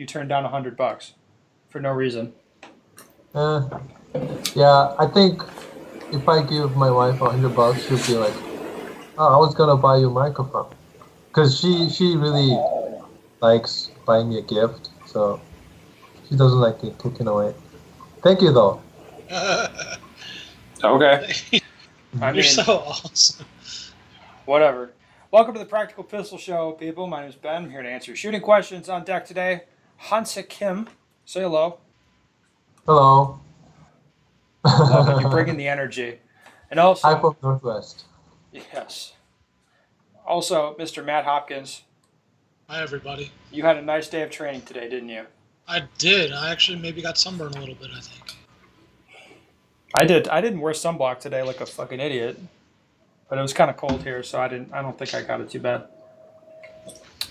you turned down $100 for no reason. Uh, yeah, I think if I give my wife $100, she'll be like, "Oh, I was gonna buy you a microphone," because she really likes buying me a gift, so she doesn't like it taken away. Thank you though. Okay. I You're mean, so awesome. whatever. Welcome to the Practical Pistol Show, people. My name is Ben. I'm here to answer shooting questions. On deck today, Hansa Kim. Say hello. Hello. Love it. You're bringing the energy. And Hi also, from Northwest. yes. Also, Mr. Matt Hopkins. Hi, everybody. You had a nice day of training today, didn't you? I did. I actually maybe got sunburned a little bit, I think. I did. I didn't wear sunblock today like a fucking idiot. But it was kind of cold here, so I don't think I got it too bad.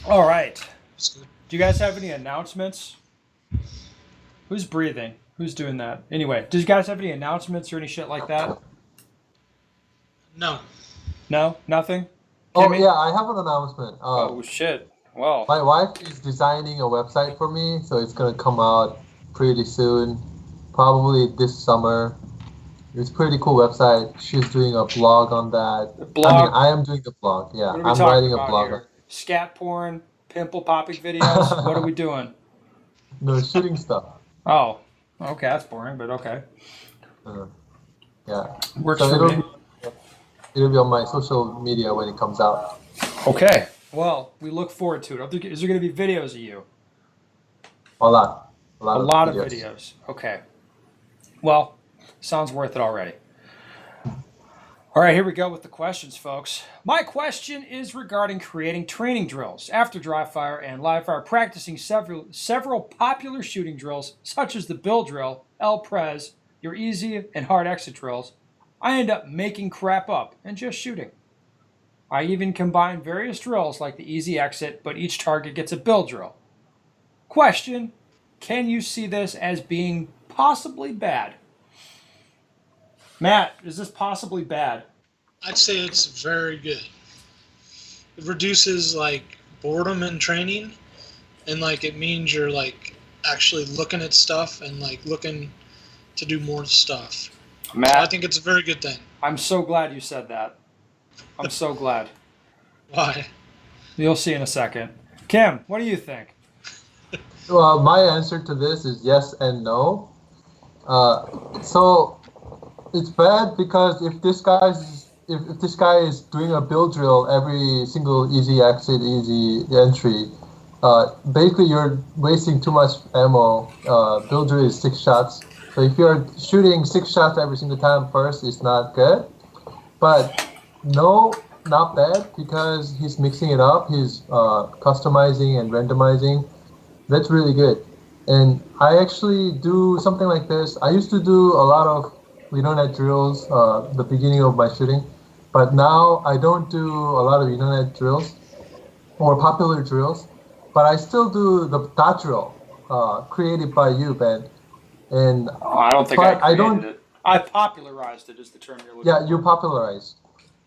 All right. It's good. Do you guys have any announcements? Who's breathing? Who's doing that? Anyway, do you guys have any announcements or any shit like that? No. No? Nothing? Oh Kimmy? yeah, I have an announcement. Oh, shit. Well, My wife is designing a website for me, so it's gonna come out pretty soon, probably this summer. It's a pretty cool website. She's doing a blog on that. I mean, blog? I am doing the blog. Yeah, What are we I'm talking writing a about blog. here? Scat porn? Pimple popping videos? What are we doing? No, shooting stuff. Oh, okay. That's boring, but okay. Yeah. Works So for me. it'll be on my social media when it comes out. Okay. Well, we look forward to it. Is there going to be videos of you? A lot. A A lot lot of of videos. Okay. Well, sounds worth it already. All right, here we go with the questions, folks. My question is regarding creating training drills. After dry fire and live fire, practicing several popular shooting drills, such as the Bill drill, El-Pres, your easy and hard exit drills, I end up making crap up and just shooting. I even combine various drills like the easy exit, but each target gets a Bill drill. Question, can you see this as being possibly bad? Matt, is this possibly bad? I'd say it's very good. It reduces, like, boredom in training, and, like, it means you're, like, actually looking at stuff and, like, looking to do more stuff. Matt, So I think it's a very good thing. I'm so glad you said that. I'm so glad. Why? You'll see in a second. Kim, what do you think? Well, my answer to this is yes and no. So it's bad because if this guy is doing a build drill every single easy exit, easy entry, basically you're wasting too much ammo. Build drill is 6 shots. So if you're shooting 6 shots every single time first, it's not good. But no, not bad because he's mixing it up. He's customizing and randomizing. That's really good. And I actually do something like this. I used to do a lot of internet drills the beginning of my shooting, but now I don't do a lot of internet drills or popular drills, but I still do the dot drill created by you, Ben. And Oh, I don't think I but I created don't. it. I popularized it is the term you're looking Yeah, for. you popularized.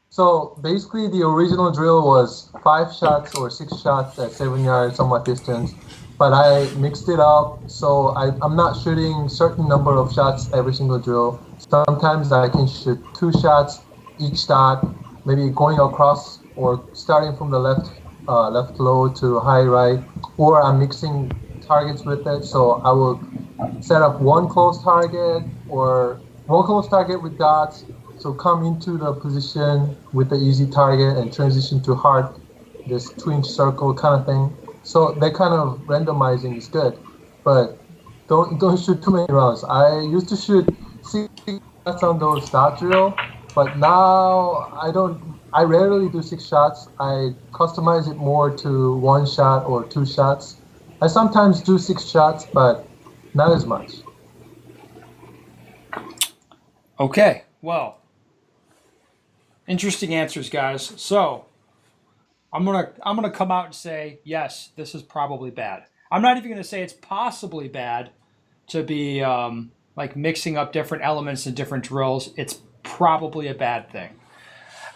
So basically, the original drill was 5 shots or 6 shots at 7 yards, somewhat distance. But I mixed it up, so I'm not shooting certain number of shots every single drill. Sometimes I can shoot 2 shots each dot, maybe going across or starting from the left low to high right, or I'm mixing targets with it. So I will set up one close target or one close target with dots. So come into the position with the easy target and transition to hard, this 2-inch circle kind of thing. So that kind of randomizing is good, but don't shoot too many rounds. I used to shoot 6 shots on those dot drill, but now I don't. I rarely do 6 shots. I customize it more to 1 shot or 2 shots. I sometimes do 6 shots, but not as much. Okay, well, interesting answers, guys. So I'm gonna come out and say yes, this is probably bad. I'm not even gonna say it's possibly bad to be like mixing up different elements in different drills. It's probably a bad thing.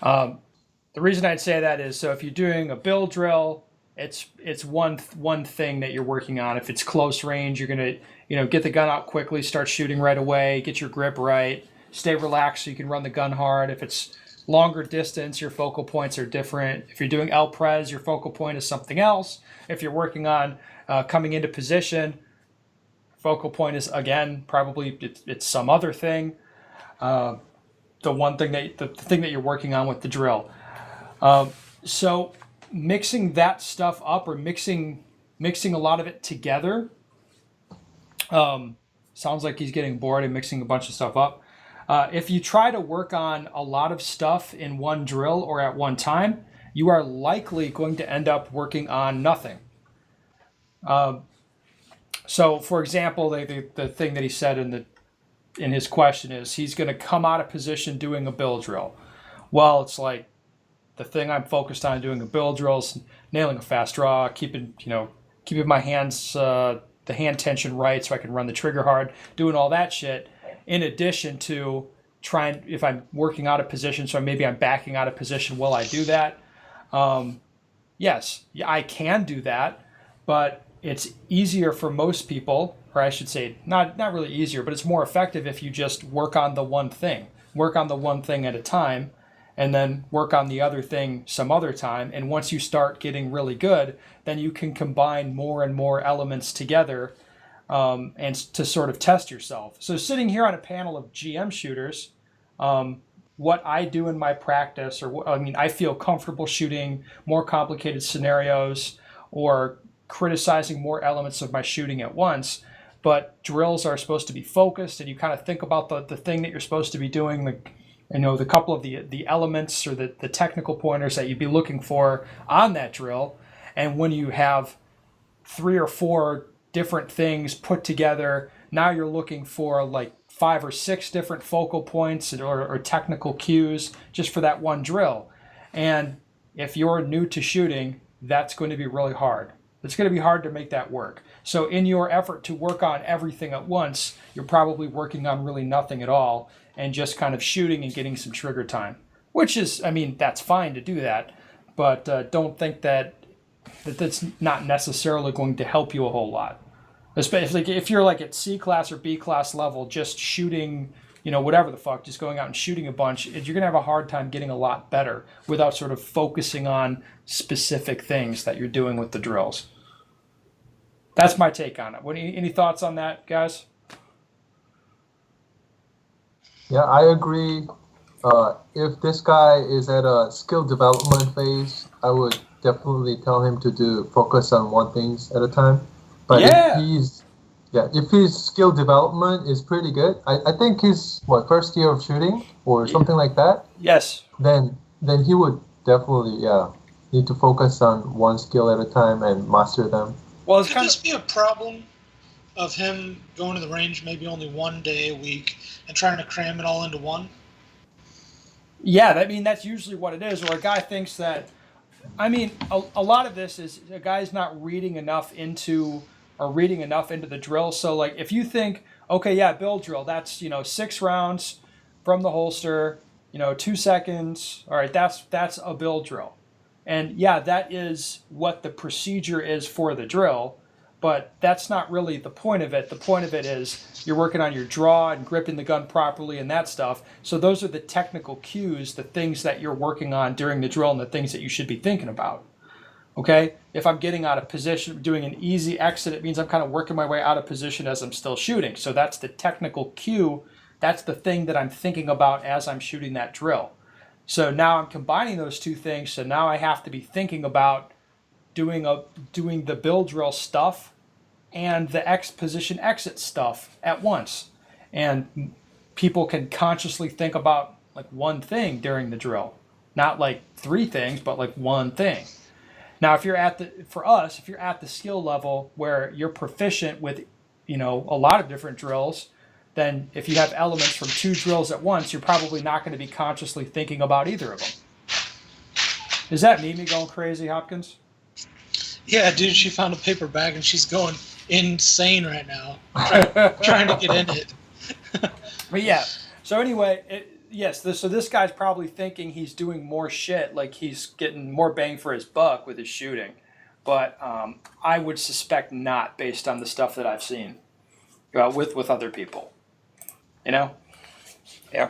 The reason I'd say that is so if you're doing a build drill, it's one thing that you're working on. If it's close range, you're gonna get the gun out quickly, start shooting right away, get your grip right, stay relaxed so you can run the gun hard. If it's longer distance, your focal points are different. If you're doing L-Pres, your focal point is something else. If you're working on coming into position, focal point is again probably it's some other thing. The thing that you're working on with the drill. So mixing that stuff up or mixing a lot of it together. Sounds like he's getting bored and mixing a bunch of stuff up. If you try to work on a lot of stuff in one drill or at one time, you are likely going to end up working on nothing. So, for example, the thing that he said in his question is he's going to come out of position doing a bill drill. Well, it's like the thing I'm focused on doing a bill drill is nailing a fast draw, keeping my hands the hand tension right so I can run the trigger hard, doing all that shit. In addition to trying, if I'm working out of position, so maybe I'm backing out of position while I do that. Yes, I can do that, but it's easier for most people, or I should say, not really easier, but it's more effective if you just work on the one thing at a time, and then work on the other thing some other time. And once you start getting really good, then you can combine more and more elements together and to sort of test yourself. So sitting here on a panel of GM shooters, what I do in my practice, I feel comfortable shooting more complicated scenarios or criticizing more elements of my shooting at once. But drills are supposed to be focused, and you kind of think about the thing that you're supposed to be doing, the couple of the elements or the technical pointers that you'd be looking for on that drill. And when you have 3 or 4 different things put together, now you're looking for like 5 or 6 different focal points or technical cues just for that one drill. And if you're new to shooting, that's going to be really hard. It's going to be hard to make that work. So in your effort to work on everything at once, you're probably working on really nothing at all and just kind of shooting and getting some trigger time, which is, that's fine to do that, but don't think that's not necessarily going to help you a whole lot. Especially if you're like at C class or B class level, just shooting, whatever the fuck, just going out and shooting a bunch, you're going to have a hard time getting a lot better without sort of focusing on specific things that you're doing with the drills. That's my take on it. Any thoughts on that, guys? Yeah, I agree. If this guy is at a skill development phase, I would definitely tell him to focus on one thing at a time. But if his skill development is pretty good, I think he's first year of shooting or something like that. Yes. Then he would definitely need to focus on one skill at a time and master them. Well, could this be a problem of him going to the range maybe only one day a week and trying to cram it all into one? Yeah, that's usually what it is. Or a guy thinks that, a lot of this is a guy's not reading enough into the drill. So like if you think, okay, yeah, bill drill, that's 6 rounds from the holster, 2 seconds. All right, that's a bill drill. And yeah, that is what the procedure is for the drill, but that's not really the point of it. The point of it is you're working on your draw and gripping the gun properly and that stuff. So those are the technical cues, the things that you're working on during the drill and the things that you should be thinking about. Okay? If I'm getting out of position, doing an easy exit, it means I'm kind of working my way out of position as I'm still shooting. So that's the technical cue. That's the thing that I'm thinking about as I'm shooting that drill. So now I'm combining those two things. So now I have to be thinking about doing the bill drill stuff and the position exit stuff at once. And people can consciously think about like one thing during the drill, not like 3 things, but like one thing. Now, if you're at the skill level where you're proficient with, a lot of different drills, then if you have elements from 2 drills at once, you're probably not going to be consciously thinking about either of them. Is that me going crazy, Hopkins? Yeah, dude, she found a paper bag and she's going insane right now, trying to get in it. But yeah, so anyway, so this guy's probably thinking he's doing more shit, like he's getting more bang for his buck with his shooting. but I would suspect not based on the stuff that I've seen with other people. You know? Yeah.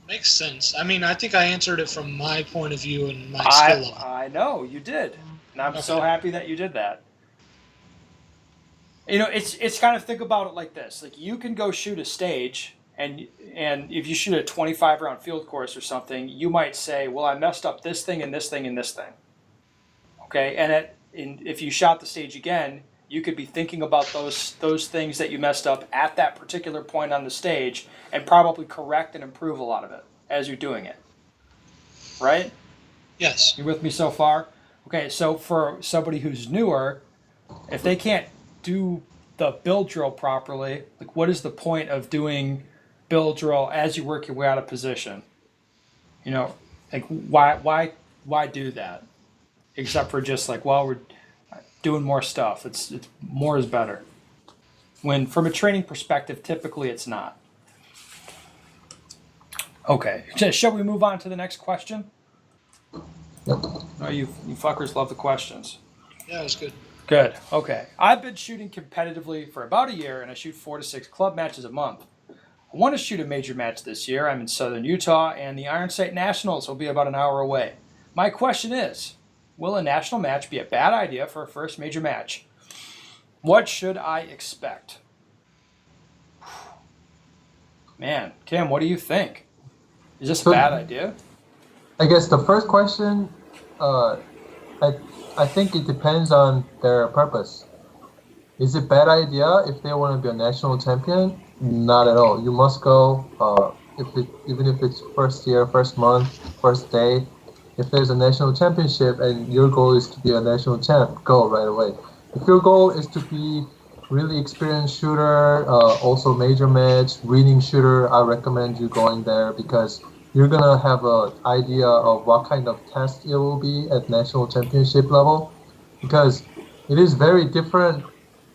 Makes sense. I mean, I think I answered it from my point of view and my skill level. I know you did, and I'm so Okay. happy that you did that. You know, it's kind of think about it like this: like you can go shoot a stage, and if you shoot a 25 round field course or something, you might say, "Well, I messed up this thing and this thing and this thing." Okay, and if you shot the stage again, you could be thinking about those things that you messed up at that particular point on the stage, and probably correct and improve a lot of it as you're doing it. Right? Yes. You with me so far? Okay, so for somebody who's newer, if they can't do the build drill properly, like what is the point of doing build drill as you work your way out of position? You know, like why do that? Except for just like, well, we're doing more stuff. It's more is better. When from a training perspective, typically it's not. Okay, shall we move on to the next question? Yep. Oh, you fuckers love the questions. Yeah, it was good. Good. Okay. I've been shooting competitively for about a year, and I shoot 4 to 6 club matches a month. I want to shoot a major match this year. I'm in southern Utah, and the Iron Sight Nationals will be about an hour away. My question is, will a national match be a bad idea for a first major match? What should I expect? Man, Cam, what do you think? Is this a bad idea? I guess the first question, I think it depends on their purpose. Is it a bad idea if they want to be a national champion? Not at all. You must go. Even if it's first year, first month, first day. If there's a national championship and your goal is to be a national champ, go right away. If your goal is to be really experienced shooter, also major match, winning shooter, I recommend you going there because you're gonna have an idea of what kind of test it will be at national championship level, because it is very different.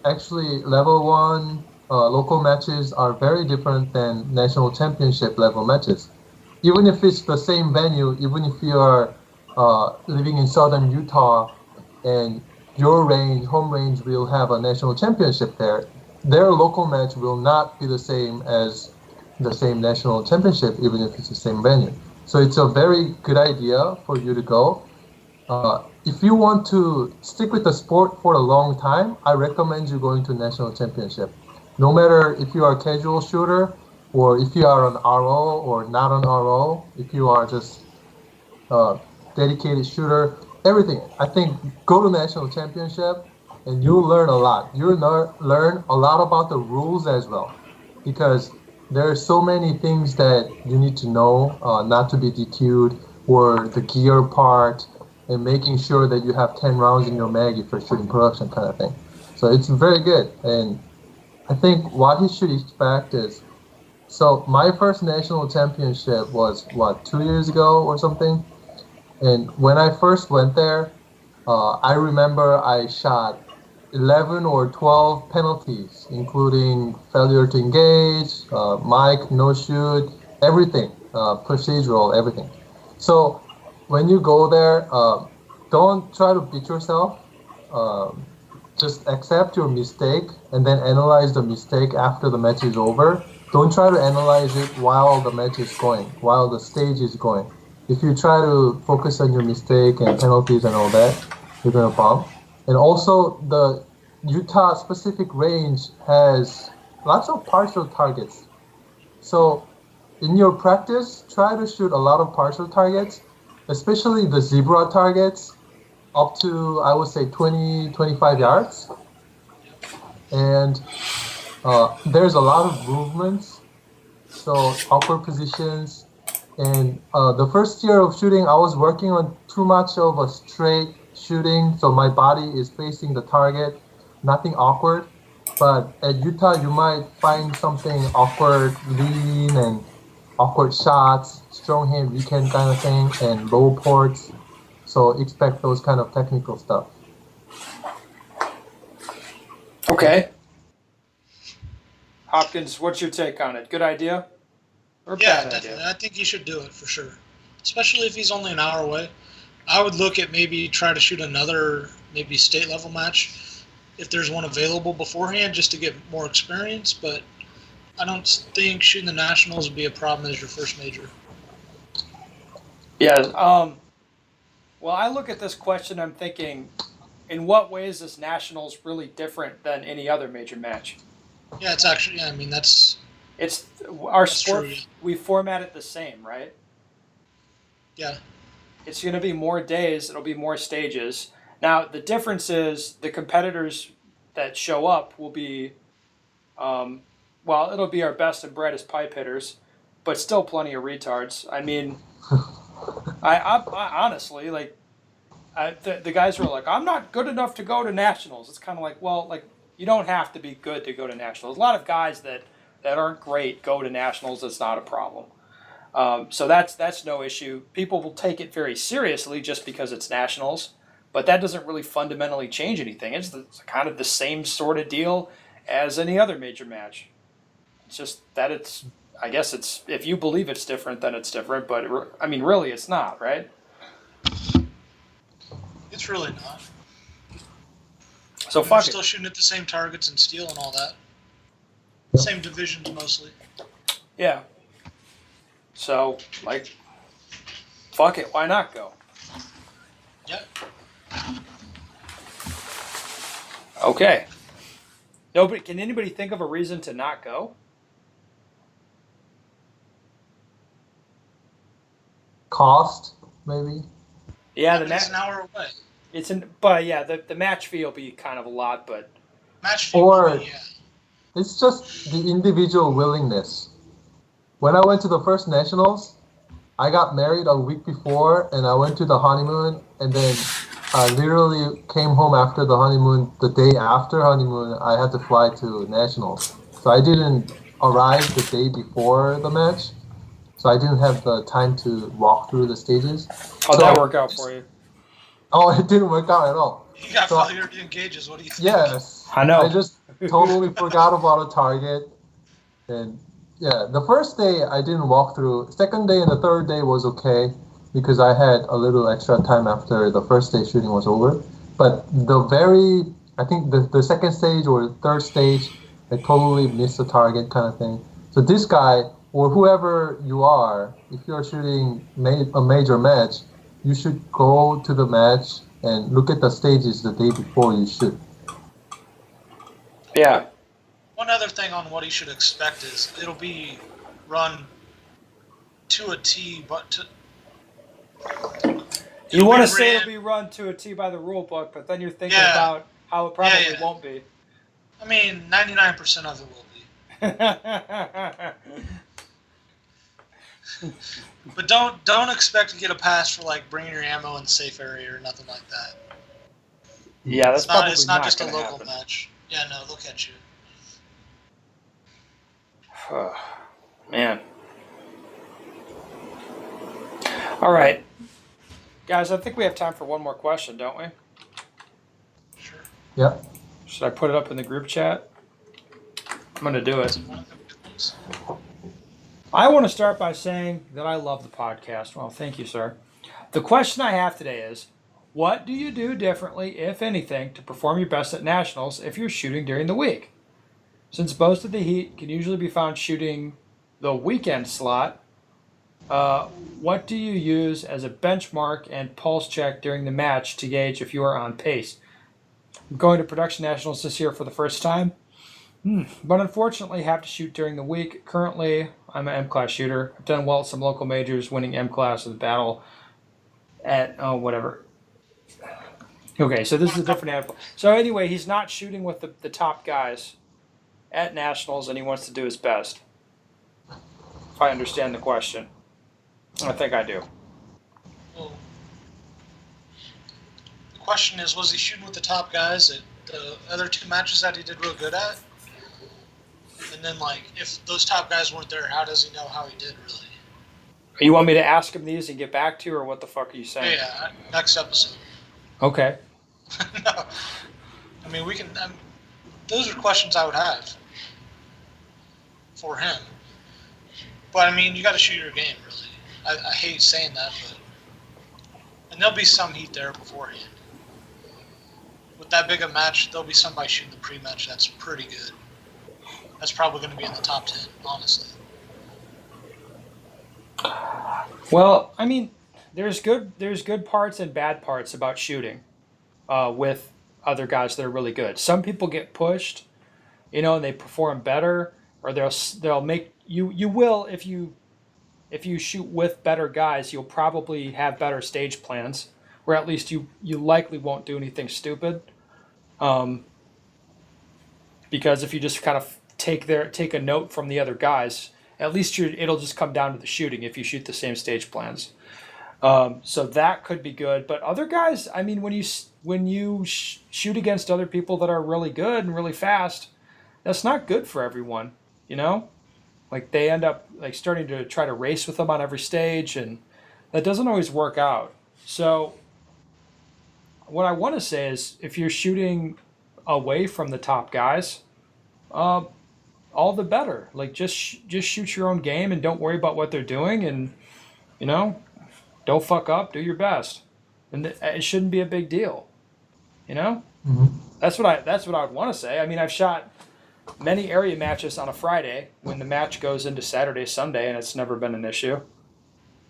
Actually, level one local matches are very different than national championship level matches. Even if it's the same venue, even if you are living in southern Utah and your home range will have a national championship there, their local match will not be the same as the same national championship, even if it's the same venue. So it's a very good idea for you to go. If you want to stick with the sport for a long time, I recommend you going to national championship. No matter if you are a casual shooter or if you are an RO or not an RO, if you are just a dedicated shooter, everything. I think go to national championship and you'll learn a lot. You'll learn a lot about the rules as well, because there are so many things that you need to know, not to be DQ'd, or the gear part, and making sure that you have 10 rounds in your mag if you're shooting production kind of thing. So it's very good. And I think what he should expect is, so my first national championship was, 2 years ago or something? And when I first went there, I remember I shot 11 or 12 penalties, including failure to engage, mic, no shoot, everything, procedural, everything. So when you go there, don't try to beat yourself. Just accept your mistake and then analyze the mistake after the match is over. Don't try to analyze it while the match is going, while the stage is going. If you try to focus on your mistake and penalties and all that, you're gonna bomb. And also, the Utah specific range has lots of partial targets. So in your practice, try to shoot a lot of partial targets, especially the zebra targets, up to, I would say, 20, 25 yards. And there's a lot of movements, so awkward positions. And the first year of shooting, I was working on too much of a straight shooting, so my body is facing the target, nothing awkward. But at Utah, you might find something awkward, lean and awkward shots, strong hand, weak hand kind of thing, and low ports. So expect those kind of technical stuff. Okay. Hopkins, what's your take on it? Good idea? Or Yeah, bad definitely. idea? I think you should do it for sure. especially if he's only an hour away. I would look at maybe try to shoot another maybe state level match if there's one available beforehand just to get more experience. But I don't think shooting the nationals would be a problem as your first major. Yeah. Well, I look at this question. I'm thinking, in what ways is nationals really different than any other major match? Yeah, it's actually. Yeah, I mean that's It's our That's sport. true. We format it the same, right? yeah. It's going to be more days. It'll be more stages. Now the difference is the competitors that show up will be, well, it'll be our best and brightest pipe hitters, but still plenty of retards. I mean, I honestly like the guys who are like, I'm not good enough to go to nationals. It's kind of like, well, like you don't have to be good to go to nationals. A lot of guys that aren't great go to nationals. It's not a problem. So that's no issue. People will take it very seriously just because it's nationals, but that doesn't really fundamentally change anything. It's kind of the same sort of deal as any other major match. It's just that it's. I guess it's if you believe it's different, then it's different. But I mean, really, it's not, right? It's really not. So We're fuck still it. shooting at the same targets and steel and all that. Same divisions mostly. Yeah. So like, fuck it. Why not go? Yeah. Okay. Nobody. Can anybody think of a reason to not go? Cost, maybe. Yeah, I the mean, it's an match. hour away. It's but yeah, the match fee will be kind of a lot, but Match fee. Or Yeah. it's just the individual willingness. When I went to the first nationals, I got married a week before, and I went to the honeymoon, and then I literally came home after the honeymoon. The day after honeymoon, I had to fly to nationals, so I didn't arrive the day before the match, so I didn't have the time to walk through the stages. how'd that work out for you? Oh, it didn't work out at all. You got So- failure to engage. What do you think? Yes, I know. I just totally forgot about a target, and yeah, the first day I didn't walk through. Second day and the third day was okay because I had a little extra time after the first day shooting was over. But I think the second stage or third stage, I totally missed the target kind of thing. So this guy or whoever you are, if you're shooting a major match, you should go to the match and look at the stages the day before you shoot. Yeah. One other thing on what he should expect is it'll be run to a T, but to. You want to be say ran- it'll be run to a T by the rule book, but then you're thinking Yeah. about how it probably Yeah. won't be. I mean, 99% of it will be. But don't expect to get a pass for like bringing your ammo in safe area or nothing like that. Yeah, that's probably It's not just a gonna local happen. match. Yeah, no, they'll catch you. Man. All right. Guys, I think we have time for one more question, don't we? Sure. Yep. Should I put it up in the group chat? I'm going to do it. One of them things. I want to start by saying that I love the podcast. Well, thank you, sir. The question I have today is, what do you do differently, if anything, to perform your best at nationals if you're shooting during the week? Since most of the heat can usually be found shooting the weekend slot, what do you use as a benchmark and pulse check during the match to gauge if you are on pace? I'm going to production nationals this year for the first time, but unfortunately have to shoot during the week. Currently, I'm an M-class shooter. I've done well at some local majors, winning M-class of the battle at, whatever. Okay, so this is a different animal. So anyway, he's not shooting with the top guys at nationals, and he wants to do his best. If I understand the question. I think I do. Well, the question is, was he shooting with the top guys at the other two matches that he did real good at? And then, like, if those top guys weren't there, how does he know how he did really? You want me to ask him these and get back to you, or what the fuck are you saying? Yeah, next episode. Okay. No. I mean, we can. Those are questions I would have for him. But I mean, you got to shoot your game, really. I hate saying that, but and there'll be some heat there beforehand. With that big a match, there'll be somebody shooting the pre-match that's pretty good. That's probably going to be in the top 10, honestly. Well, I mean, there's good parts and bad parts about shooting with other guys that are really good. Some people get pushed, and they perform better, or they'll make you. You will if you shoot with better guys, you'll probably have better stage plans, or at least you likely won't do anything stupid. Um, because if you just kind of take a note from the other guys, at least it'll just come down to the shooting if you shoot the same stage plans. So that could be good, but other guys, I mean, when you shoot against other people that are really good and really fast, that's not good for everyone, Like they end up like starting to try to race with them on every stage, and that doesn't always work out. So what I want to say is, if you're shooting away from the top guys, uh, all the better. Like just shoot your own game and don't worry about what they're doing, and you know don't fuck up. Do your best, and it shouldn't be a big deal. You know, Hmm. that's what I would want to say. I mean, I've shot many area matches on a Friday when the match goes into Saturday, Sunday, and it's never been an issue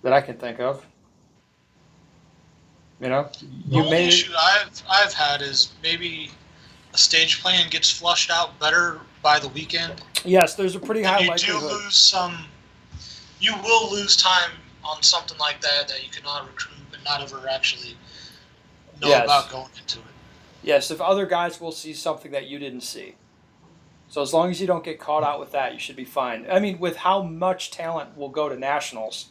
that I can think of. You know, The you only made it. issue I've had is maybe a stage plan gets flushed out better by the weekend, Yes, there's a pretty and high you do likelihood. lose some. You will lose time on something like that you cannot recoup and not ever actually know Yes, about going into it. yes. If other guys will see something that you didn't see, so as long as you don't get caught out with that, you should be fine. I mean, with how much talent will go to nationals,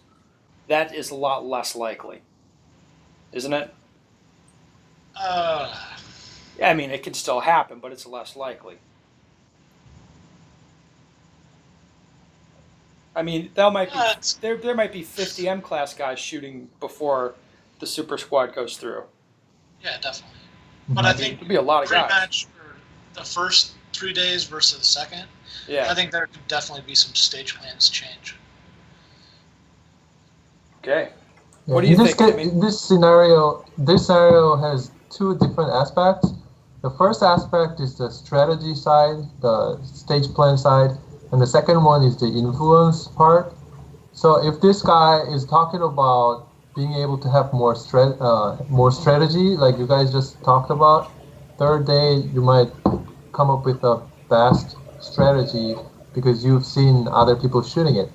that is a lot less likely, isn't it? Uh, Yeah, I mean, it can still happen, but it's less likely. I mean, it's, there might be 50 M class guys shooting before the super squad goes through. yeah, definitely. But I I mean, think there'd be a lot of guys. pre-match for the first 3 days versus the second, I Yeah. think there could definitely be some stage plans change. Okay. Yeah, What do you think, Timmy? this scenario has two different aspects. The first aspect is the strategy side, the stage plan side, and the second one is the influence part. So if this guy is talking about being able to have more strategy, like you guys just talked about, third day you might come up with a best strategy because you've seen other people shooting it.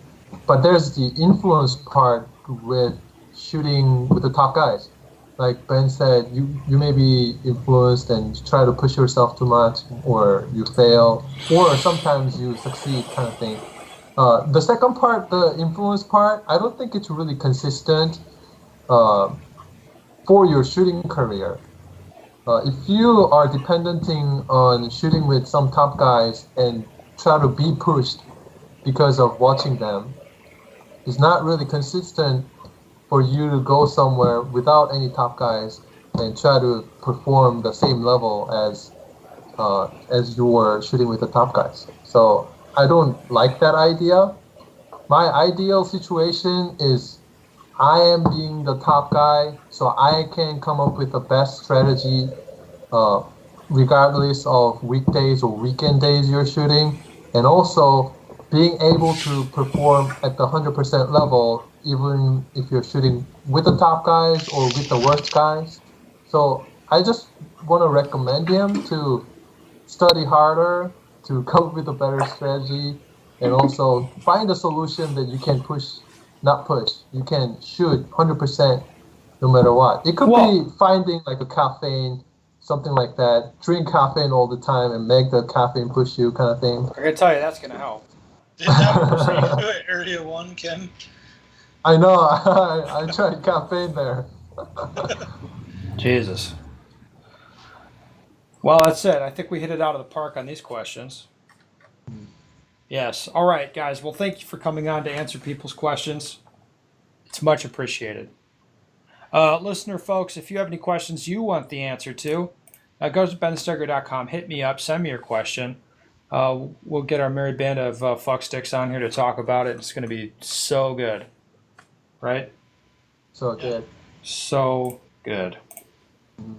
But there's the influence part with shooting with the top guys. Like Ben said, you may be influenced and try to push yourself too much, or you fail, or sometimes you succeed, kind of thing. The second part, the influence part, I don't think it's really consistent uh, for your shooting career. If you are dependenting on shooting with some top guys and try to be pushed because of watching them, it's not really consistent for you to go somewhere without any top guys and try to perform the same level as you were shooting with the top guys. So I don't like that idea. My ideal situation is I am being the top guy, so I can come up with the best strategy, uh, regardless of weekdays or weekend days you're shooting, and also being able to perform at the 100% level, even if you're shooting with the top guys or with the worst guys. So I just want to recommend him to study harder, to come up with a better strategy, and also find a solution that you can not push. You can shoot 100% no matter what. It could Well, be finding like a caffeine, something like that. Drink caffeine all the time and make the caffeine push you, kind of thing. I can tell you that's going to help. Did that bring you to Area 1, Kim? I know. I tried caffeine there. Jesus. Well, that's it. I think we hit it out of the park on these questions. Yes. All right, guys. Well, thank you for coming on to answer people's questions. It's much appreciated. Listener folks, if you have any questions you want the answer to, go to bensteger.com, hit me up, send me your question. We'll get our merry band of fuck sticks on here to talk about it. It's going to be so good. right? So good. So good. Mhm.